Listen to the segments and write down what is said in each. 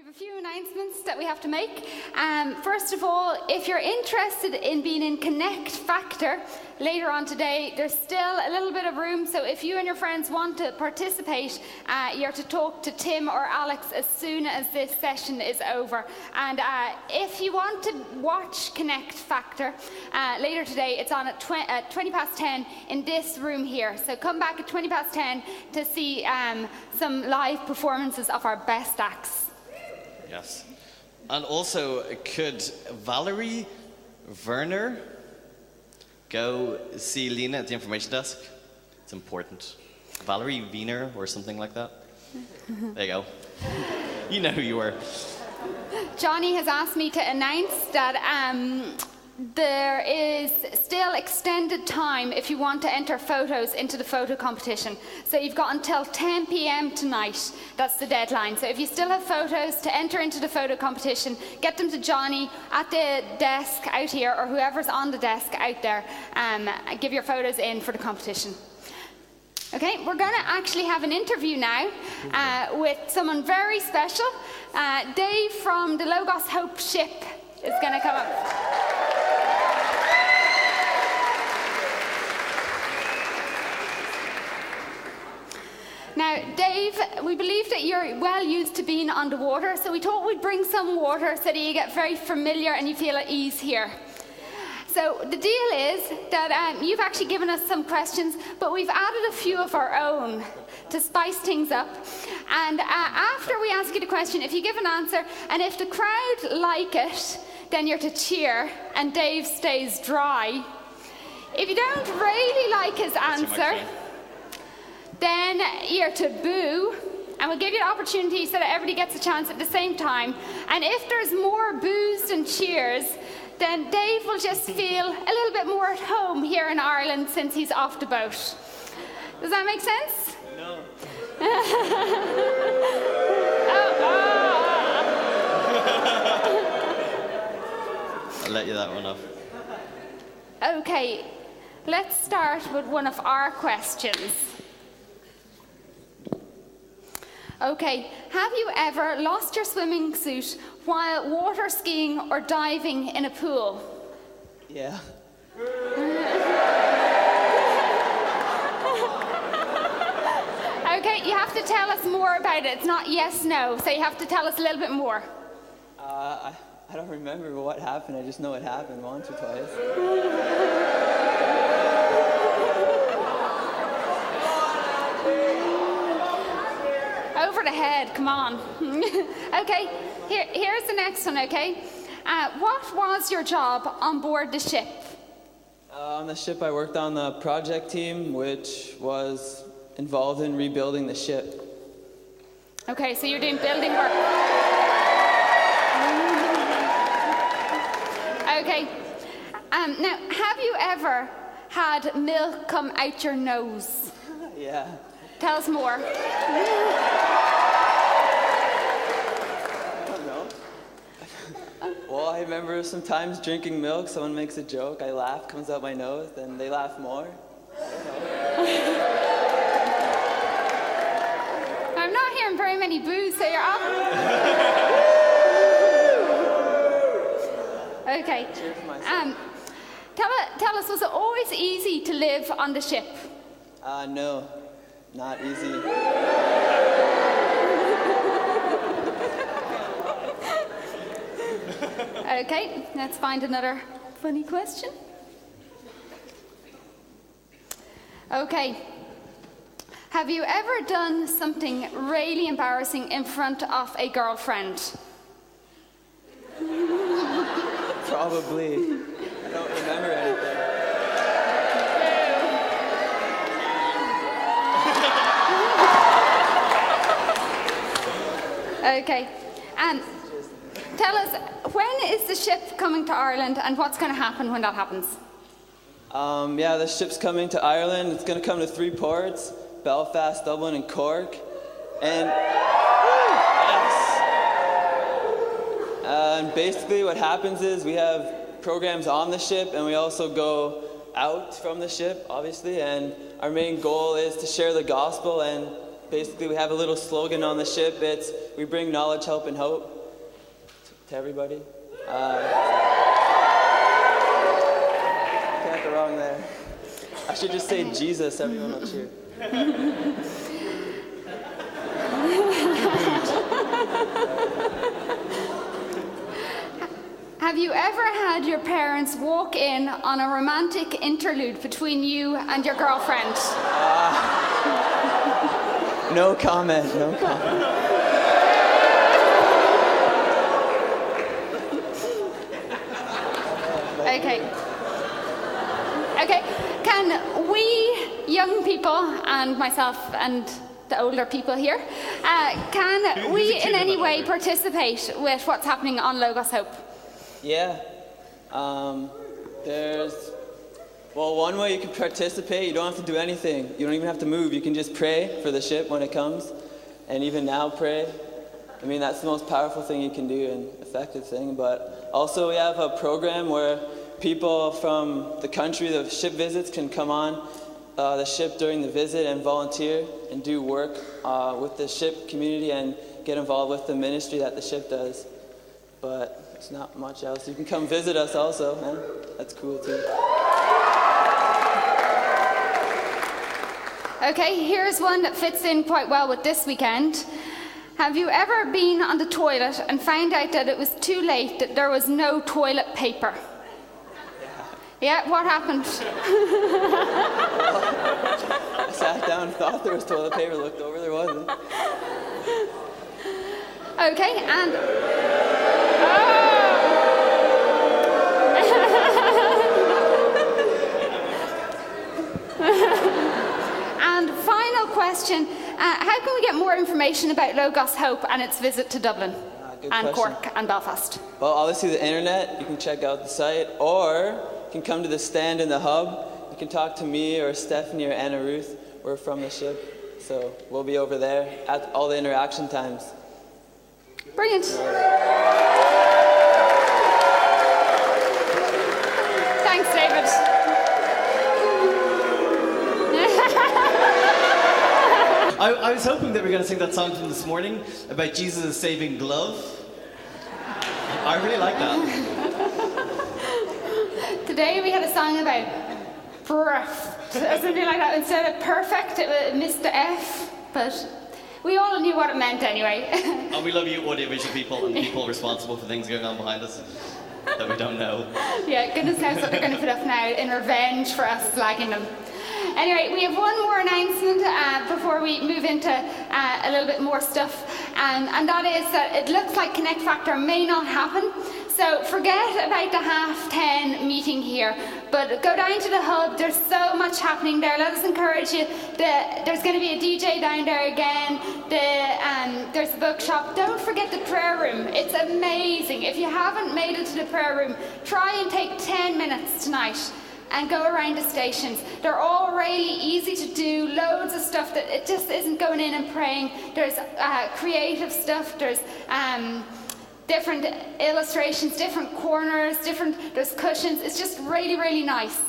have a few announcements that we have to make. First of all, if you're interested in being in Connect Factor later on today, there's still a little bit of room, so if you and your friends want to participate, you're to talk to Tim or Alex as soon as this session is over. And if you want to watch Connect Factor later today, it's on at 20 past 10 in this room here. So come back at 20 past 10 to see some live performances of our best acts. Yes. And also, could Valerie Werner go see Lena at the information desk? It's important. Valerie Wiener or something like that. There you go. You know who you were. Johnny has asked me to announce that there is still extended time if you want to enter photos into the photo competition. So you've got until 10 p.m. tonight. That's the deadline. So if you still have photos to enter into the photo competition, get them to Johnny at the desk out here, or whoever's on the desk out there. Give your photos in for the competition. Okay, we're going to actually have an interview now with someone very special. Dave from the Logos Hope ship is going to come up. Now, Dave, we believe that you're well used to being on the water, so we thought we'd bring some water so that you get very familiar and you feel at ease here. So the deal is that you've actually given us some questions, but we've added a few of our own to spice things up. And after we ask you the question, if you give an answer, and if the crowd like it, then you're to cheer, and Dave stays dry. If you don't really like his answer, then you're to boo, and we'll give you the opportunity so that everybody gets a chance at the same time. And if there's more boos than cheers, then Dave will just feel a little bit more at home here in Ireland since he's off the boat. Does that make sense? No. I'll let you that one off. Okay, let's start with one of our questions. Okay, have you ever lost your swimming suit while water skiing or diving in a pool? Yeah. Okay, you have to tell us more about it. It's not yes, no, so you have to tell us a little bit more. I don't remember what happened. I just know it happened once or twice. Over the head, come on. Okay, here's the next one, okay? What was your job on board the ship? On the ship, I worked on the project team, which was involved in rebuilding the ship. Okay, so you're doing building work. Okay. Now, have you ever had milk come out your nose? Yeah. Tell us more. I don't know. Well, I remember sometimes drinking milk, someone makes a joke, I laugh, comes out my nose, then they laugh more. I'm not hearing very many boos, so you're off. Okay. Cheers for myself. Tell us, was it always easy to live on the ship? No, not easy. Okay, let's find another funny question. Okay. Have you ever done something really embarrassing in front of a girlfriend? Probably. I don't remember anything. Okay. Tell us, when is the ship coming to Ireland and what's going to happen when that happens? Yeah, the ship's coming to Ireland. It's going to come to 3 ports, Belfast, Dublin, and Cork. And and basically what happens is we have programs on the ship, and we also go out from the ship, obviously, and our main goal is to share the gospel and basically we have a little slogan on the ship. It's, we bring knowledge, help, and hope to everybody. Can't go wrong there. I should just say Jesus, everyone will cheer. Have you ever had your parents walk in on a romantic interlude between you and your girlfriend? No comment, no comment. Okay. Okay, can we young people, and myself and the older people here, can we in any way participate with what's happening on Logos Hope? Yeah. One way you can participate, you don't have to do anything. You don't even have to move. You can just pray for the ship when it comes. And even now pray. I mean, that's the most powerful thing you can do and effective thing. But also we have a program where people from the country, the ship visits, can come on the ship during the visit and volunteer and do work with the ship community and get involved with the ministry that the ship does. But there's not much else. You can come visit us also, man. That's cool too. Okay, here's one that fits in quite well with this weekend. Have you ever been on the toilet and found out that it was too late, that there was no toilet paper? Yeah, what happened? I sat down and thought there was toilet paper, looked over, there wasn't. Okay, and... And final question, how can we get more information about Logos Hope and its visit to Dublin and Cork and Belfast? Well, obviously the internet, you can check out the site, or you can come to the stand in the hub. You can talk to me or Stephanie or Anna Ruth. We're from the ship, so we'll be over there at all the interaction times. Brilliant. Thanks, David. I was hoping that we were going to sing that song from this morning about Jesus' saving glove. I really like that. Today we had a song about breath, something like that. Instead of perfect, it missed the F, but we all knew what it meant anyway. And we love you, audiovisual people, and the people responsible for things going on behind us that we don't know. Yeah, goodness knows what they're going to put up now in revenge for us slagging them. Anyway, we have one more announcement before we move into a little bit more stuff, and that is that it looks like Connect Factor may not happen. So forget about the 10:30 meeting here, but go down to the hub. There's so much happening there. Let us encourage you. There's going to be a DJ down there again. There's a bookshop. Don't forget the prayer room. It's amazing. If you haven't made it to the prayer room, try and take 10 minutes tonight and go around the stations. They're all really easy to do, loads of stuff that it just isn't going in and praying. There's creative stuff, there's different illustrations, different corners, there's cushions. It's just really, really nice.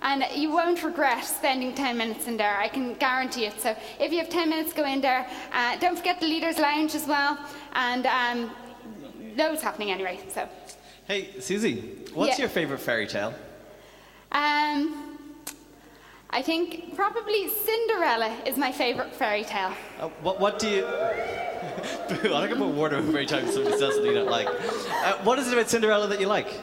And you won't regret spending 10 minutes in there, I can guarantee it. So if you have 10 minutes, go in there. Don't forget the Leaders Lounge as well. And loads happening anyway, so. Hey, Susie, what's your favourite fairy tale? I think probably Cinderella is my favourite fairy tale. What do you... Boo, I don't put water over every time somebody says something you don't like. What is it about Cinderella that you like?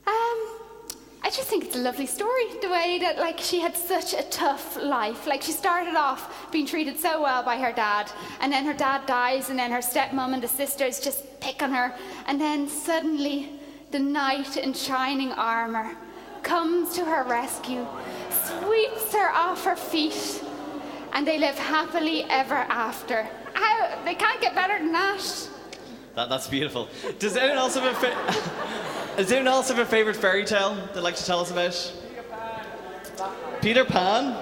I just think it's a lovely story, the way that she had such a tough life. She started off being treated so well by her dad, and then her dad dies, and then her stepmom and the sisters just pick on her, and then suddenly the knight in shining armour comes to her rescue, sweeps her off her feet, and they live happily ever after. They can't get better than that. That's beautiful. Does anyone else have a favourite fairy tale they'd like to tell us about? Peter Pan?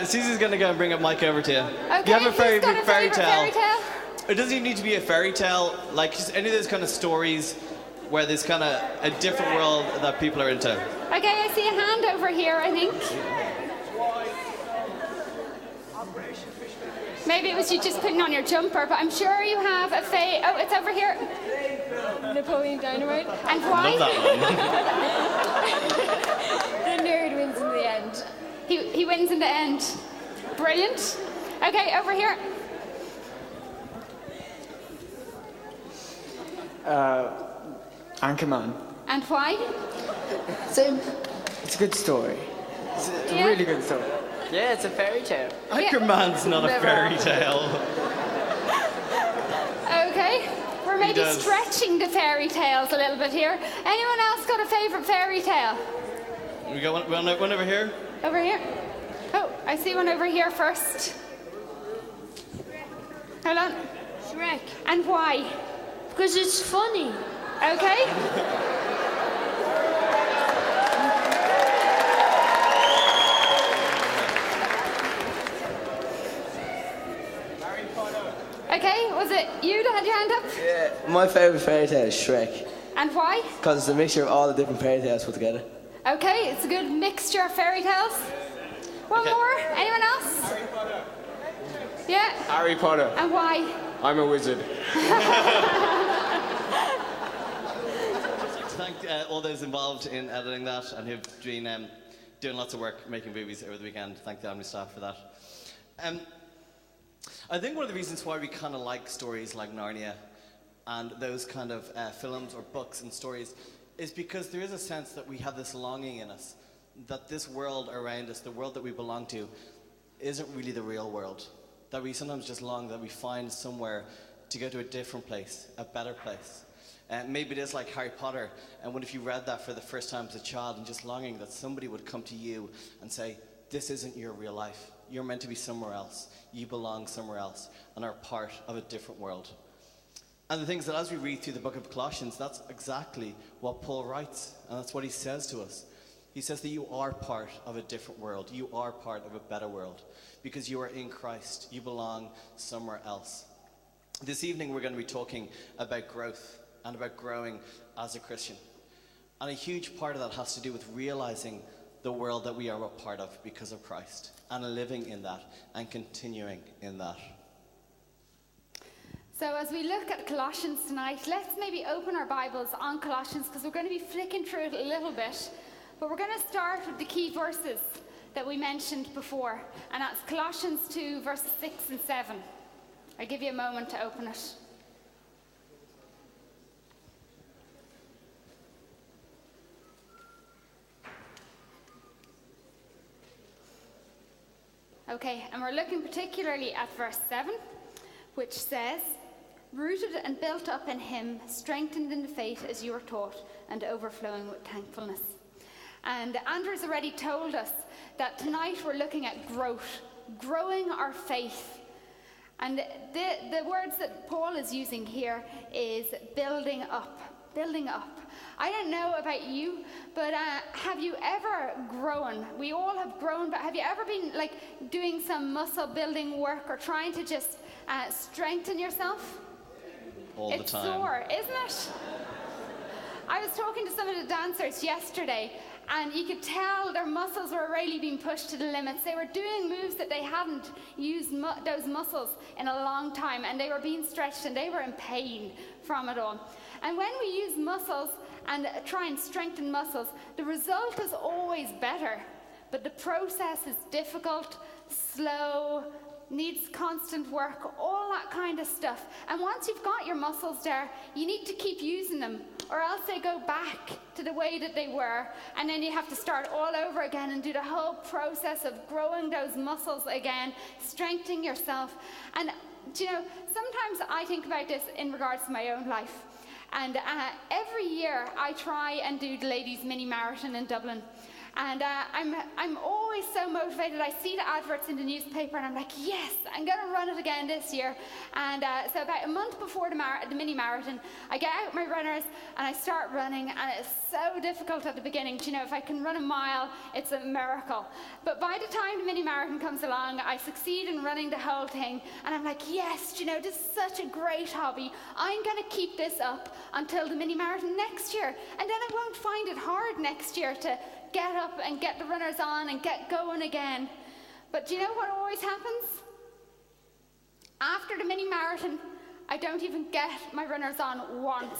Susie's going to go and bring up Mike over to you. Okay, you have a fairy tale? It doesn't even need to be a fairy tale, just any of those kind of stories where there's kind of a different world that people are into. Okay, I see a hand over here, I think. Maybe it was you just putting on your jumper, but I'm sure you have a oh, it's over here. Napoleon Dynamite. And why? Love that The nerd wins in the end. He wins in the end. Brilliant. Okay, over here. Anchorman. And why? It's a good story. It's a Yeah. really good story. Yeah, it's a fairy tale. Anchorman's not a fairy tale. Okay. We're maybe does. stretching the fairy tales a little bit here. Anyone else got a favourite fairy tale? We got one over here. Over here. Oh, I see one over here first. Hold on. Shrek. And why? Because it's funny. Okay. Okay, was it you that had your hand up? Yeah, my favourite fairy tale is Shrek, And why? because it's a mixture of all the different fairy tales put together. Okay, it's a good mixture of fairy tales. One Okay. more? Anyone else? Yeah, Harry Potter. and why? I'm a wizard. Thank all those involved in editing that and who've been doing lots of work making movies over the weekend. Thank the Omni staff for that. I think one of the reasons why we kind of like stories like Narnia and those kind of films or books and stories is because there is a sense that we have this longing in us that this world around us, the world that we belong to, isn't really the real world. That we sometimes just long that we find somewhere to go to a different place, a better place. Maybe it is like Harry Potter, and what if you read that for the first time as a child and just longing that somebody would come to you and say, this isn't your real life. You're meant to be somewhere else. You belong somewhere else and are part of a different world. And the things that as we read through the book of Colossians, that's exactly what Paul writes, and that's what he says to us. He says that you are part of a different world. You are part of a better world because you are in Christ. You belong somewhere else. This evening we're going to be talking about growth and about growing as a Christian. And a huge part of that has to do with realizing the world that we are a part of because of Christ and living in that and continuing in that. So as we look at Colossians tonight, let's maybe open our Bibles on Colossians because we're going to be flicking through it a little bit. But we're going to start with the key verses that we mentioned before. And that's Colossians 2, verses 6 and 7. I'll give you a moment to open it. Okay, and we're looking particularly at verse 7, which says, rooted and built up in him, strengthened in the faith as you were taught, and overflowing with thankfulness. And Andrew's already told us that tonight we're looking at growth, growing our faith. And the words that Paul is using here is building up, building up. I don't know about you, but have you ever grown? We all have grown, but have you ever been like doing some muscle building work or trying to just strengthen yourself? All the time. It's sore, isn't it? I was talking to some of the dancers yesterday, and you could tell their muscles were really being pushed to the limits. They were doing moves that they hadn't used those muscles in a long time, and they were being stretched, and they were in pain from it all. And when we use muscles and try and strengthen muscles, the result is always better, but the process is difficult, slow, needs constant work, all that kind of stuff. And once you've got your muscles there, you need to keep using them, or else they go back to the way that they were, and then you have to start all over again and do the whole process of growing those muscles again, strengthening yourself. And do you know, sometimes I think about this in regards to my own life. And every year I try and do the ladies' mini marathon in Dublin. And I'm always so motivated. I see the adverts in the newspaper and I'm like, yes, I'm going to run it again this year. And so about a month before the mini marathon, I get out my runners and I start running. And it's so difficult at the beginning. You know, if I can run a mile, it's a miracle. But by the time the mini marathon comes along, I succeed in running the whole thing. And I'm like, yes, you know, this is such a great hobby. I'm going to keep this up until the mini marathon next year. And then I won't find it hard next year to get up and get the runners on and get going again. But do you know what always happens? After the mini marathon, I don't even get my runners on once.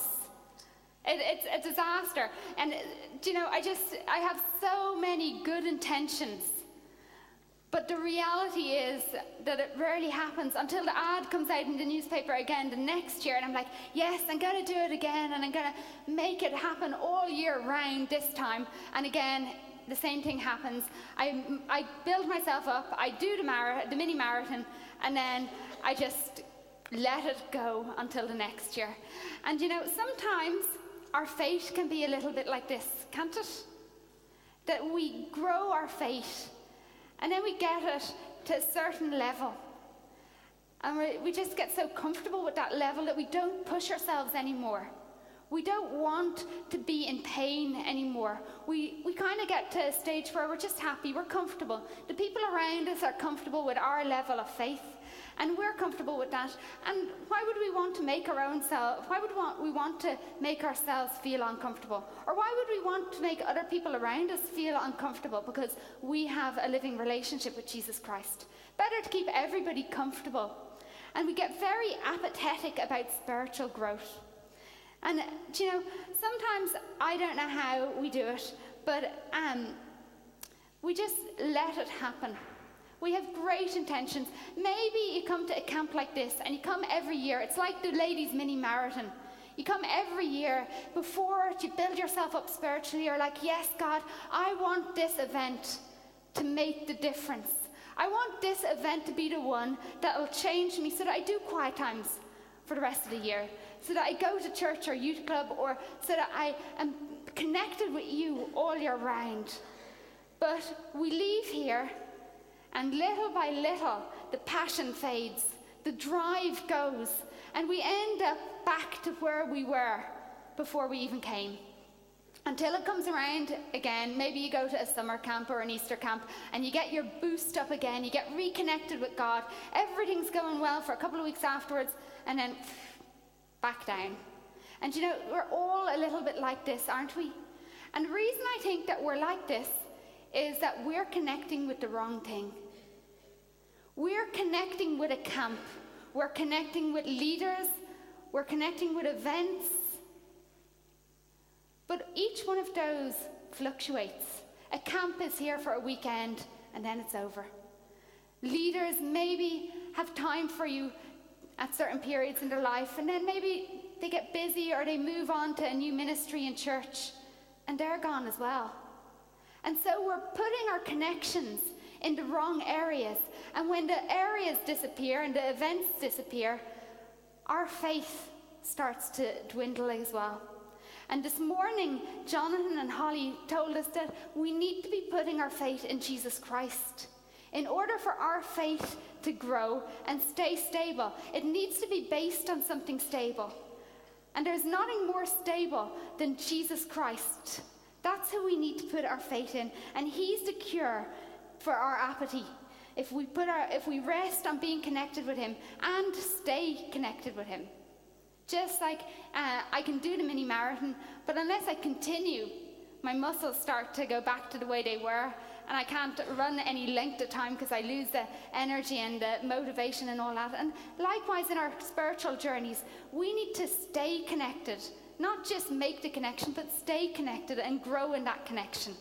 It's a disaster. And do you know, I have so many good intentions. But the reality is that it rarely happens until the ad comes out in the newspaper again the next year, and I'm like, yes, I'm going to do it again, and I'm going to make it happen all year round this time. And again, the same thing happens. I build myself up, I do the mini marathon, and then I just let it go until the next year. And you know, sometimes our faith can be a little bit like this, can't it? That we grow our faith, and then we get it to a certain level. And we just get so comfortable with that level that we don't push ourselves anymore. We don't want to be in pain anymore. We kind of get to a stage where we're just happy, we're comfortable. The people around us are comfortable with our level of faith, and we're comfortable with that. And why would we want to make our own self, why would we want to make ourselves feel uncomfortable? Or why would we want to make other people around us feel uncomfortable because we have a living relationship with Jesus Christ? Better to keep everybody comfortable. And we get very apathetic about spiritual growth. And you know, sometimes I don't know how we do it, but we just let it happen. We have great intentions. Maybe you come to a camp like this, and you come every year. It's like the ladies' mini marathon. You come every year. Before you build yourself up spiritually, you're like, yes, God, I want this event to make the difference. I want this event to be the one that will change me so that I do quiet times for the rest of the year, so that I go to church or youth club, or so that I am connected with you all year round. But we leave here, and little by little, the passion fades, the drive goes, and we end up back to where we were before we even came. Until it comes around again, maybe you go to a summer camp or an Easter camp, and you get your boost up again, you get reconnected with God, everything's going well for a couple of weeks afterwards, and then back down. And you know, we're all a little bit like this, aren't we? And the reason I think that we're like this is that we're connecting with the wrong thing. We're connecting with a camp. We're connecting with leaders. We're connecting with events. But each one of those fluctuates. A camp is here for a weekend, and then it's over. Leaders maybe have time for you at certain periods in their life, and then maybe they get busy or they move on to a new ministry in church, and they're gone as well. And so we're putting our connections in the wrong areas, and when the areas disappear and the events disappear, our faith starts to dwindle as well. And this morning, Jonathan and Holly told us that we need to be putting our faith in Jesus Christ. In order for our faith to grow and stay stable, it needs to be based on something stable. And there's nothing more stable than Jesus Christ. That's who we need to put our faith in. And he's the cure for our apathy. If we rest on being connected with him and stay connected with him. Just like I can do the mini marathon, but unless I continue, my muscles start to go back to the way they were, and I can't run any length of time because I lose the energy and the motivation and all that. And likewise in our spiritual journeys, we need to stay connected, not just make the connection, but stay connected and grow in that connection.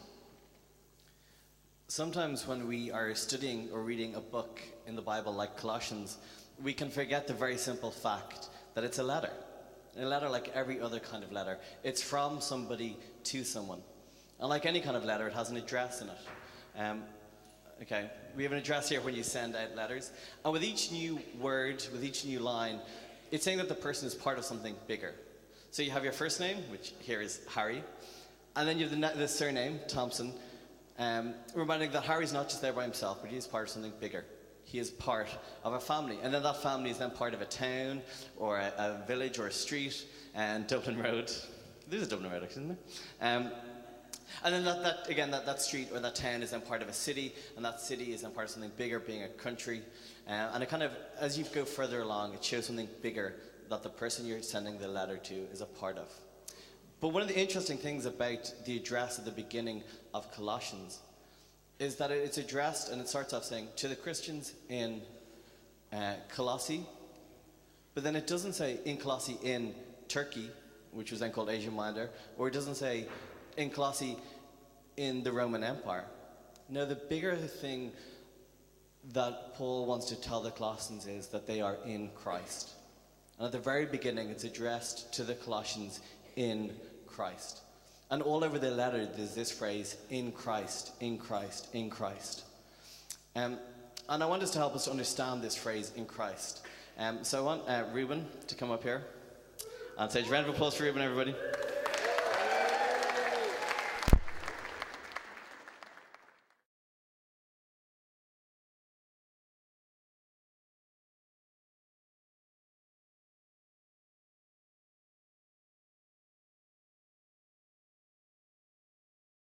Sometimes when we are studying or reading a book in the Bible like Colossians, we can forget the very simple fact that it's a letter like every other kind of letter. It's from somebody to someone. And like any kind of letter, it has an address in it. Okay, we have an address here when you send out letters. And with each new word, with each new line, it's saying that the person is part of something bigger. So you have your first name, which here is Harry. And then you have the surname, Thompson, reminding that Harry's not just there by himself, but he's part of something bigger. He is part of a family, and then that family is then part of a town, or a village, or a street, and Dublin Road. There's a Dublin Road, actually, isn't there? And then that street or that town is then part of a city, and that city is then part of something bigger, being a country. And it kind of, as you go further along, it shows something bigger that the person you're sending the letter to is a part of. But one of the interesting things about the address at the beginning of Colossians is that it's addressed, and it starts off saying, to the Christians in Colossae, But then it doesn't say in Colossae in Turkey, which was then called Asia Minor, or it doesn't say in Colossae in the Roman Empire. No, the bigger thing that Paul wants to tell the Colossians is that they are in Christ. And at the very beginning, it's addressed to the Colossians in Christ. And all over the letter, there's this phrase, in Christ, in Christ, in Christ. And I want us to help us to understand this phrase, in Christ. So I want Ruben to come up here. And say, round of applause for Ruben, everybody.